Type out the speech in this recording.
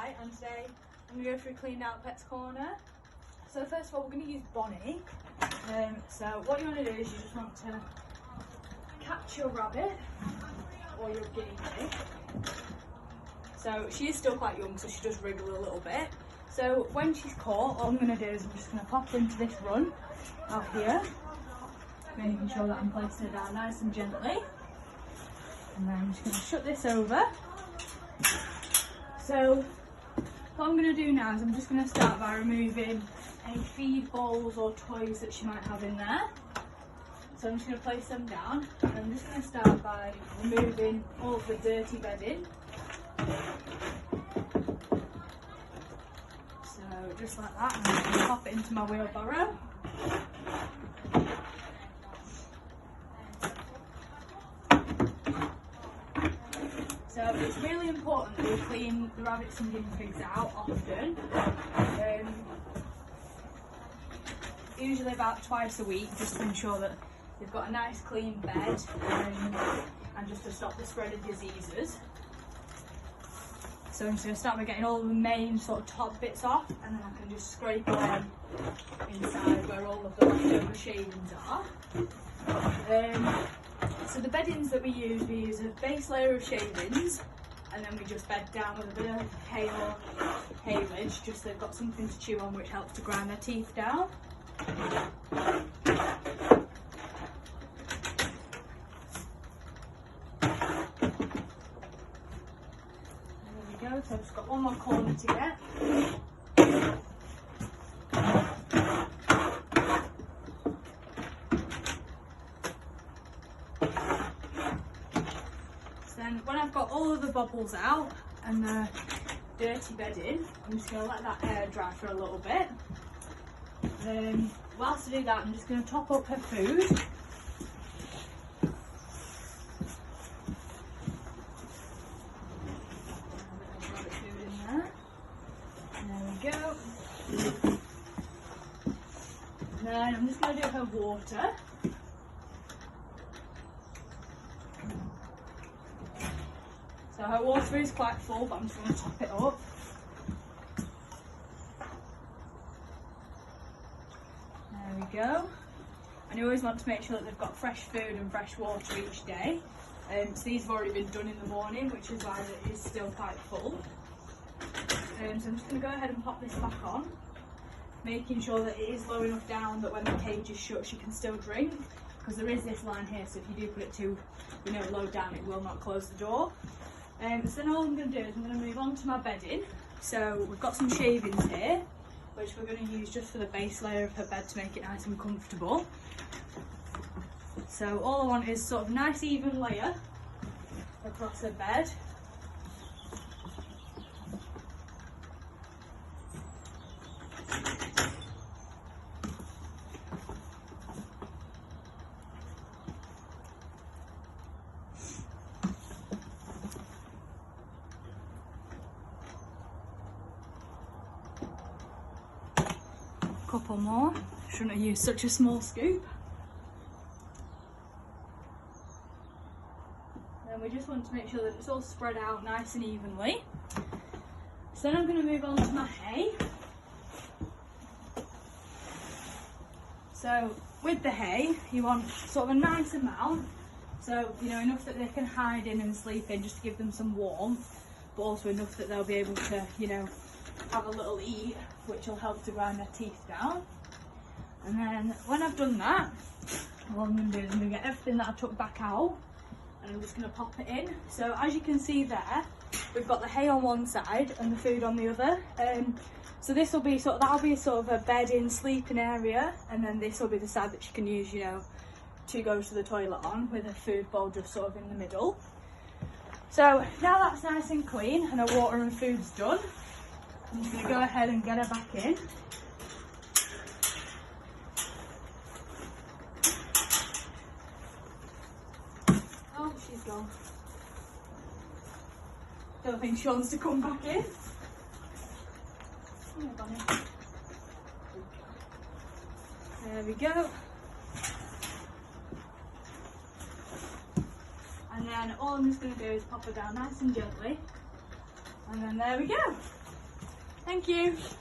Sky, and today I'm going to go through Clean Out Pets Corner. So first of all, we're going to use Bonnie. So what you want to do is you just want to catch your rabbit or your guinea pig. So she is still quite young, so she does wriggle a little bit. So when she's caught, all I'm going to do is I'm just going to pop into this run out here, making sure that I'm placing her down nice and gently. And then I'm just going to shut this over. So what I'm going to do now is I'm just going to start by removing any feed balls or toys that she might have in there. So I'm just going to place them down, and I'm just going to start by removing all of the dirty bedding. So just like that, and I'm going to pop it into my wheelbarrow. So it's really important that we clean the rabbits and guinea pigs out often. Usually about twice a week, just to ensure that they've got a nice clean bed and just to stop the spread of diseases. So I'm just going to start by getting all the main sort of top bits off, and then I can just scrape away inside where all of the leftover shavings are. So the beddings that we use a base layer of shavings, and then we just bed down with a bit of hay or haylage, just so they've got something to chew on, which helps to grind their teeth down. There we go, so I've just got one more corner to get. Then when I've got all of the bubbles out and the dirty bedding, I'm just going to let that air dry for a little bit. Whilst I do that, I'm just going to top up her food. There we go. And then I'm just going to do her water. So her water is quite full, but I'm just going to top it up. There we go. And you always want to make sure that they've got fresh food and fresh water each day. So these have already been done in the morning, which is why it is still quite full. So I'm just going to go ahead and pop this back on, making sure that it is low enough down that when the cage is shut she can still drink, because there is this line here, so if you do put it too low down, it will not close the door. So then all I'm going to do is I'm going to move on to my bedding. So we've got some shavings here, which we're going to use just for the base layer of her bed to make it nice and comfortable. So all I want is sort of a nice even layer across her bed. Couple more. Shouldn't have used such a small scoop. Then we just want to make sure that it's all spread out nice and evenly. So then I'm going to move on to my hay. So with the hay, you want sort of a nice amount. So, enough that they can hide in and sleep in, just to give them some warmth, but also enough that they'll be able to, have a little eat, which will help to grind their teeth down. And then when I've done that, what I'm going to do is I'm going to get everything that I took back out, and I'm just going to pop it in. So as you can see there, we've got the hay on one side and the food on the other. So this will be that'll be sort of a bedding, sleeping area, and then this will be the side that she can use, to go to the toilet on, with a food bowl just sort of in the middle. So now that's nice and clean and her water and food's done, I'm just going to go ahead and get her back in. Oh, she's gone. Don't think she wants to come back in. Oh, Bonnie. There we go. And then all I'm just going to do is pop her down nice and gently. And then there we go. Thank you.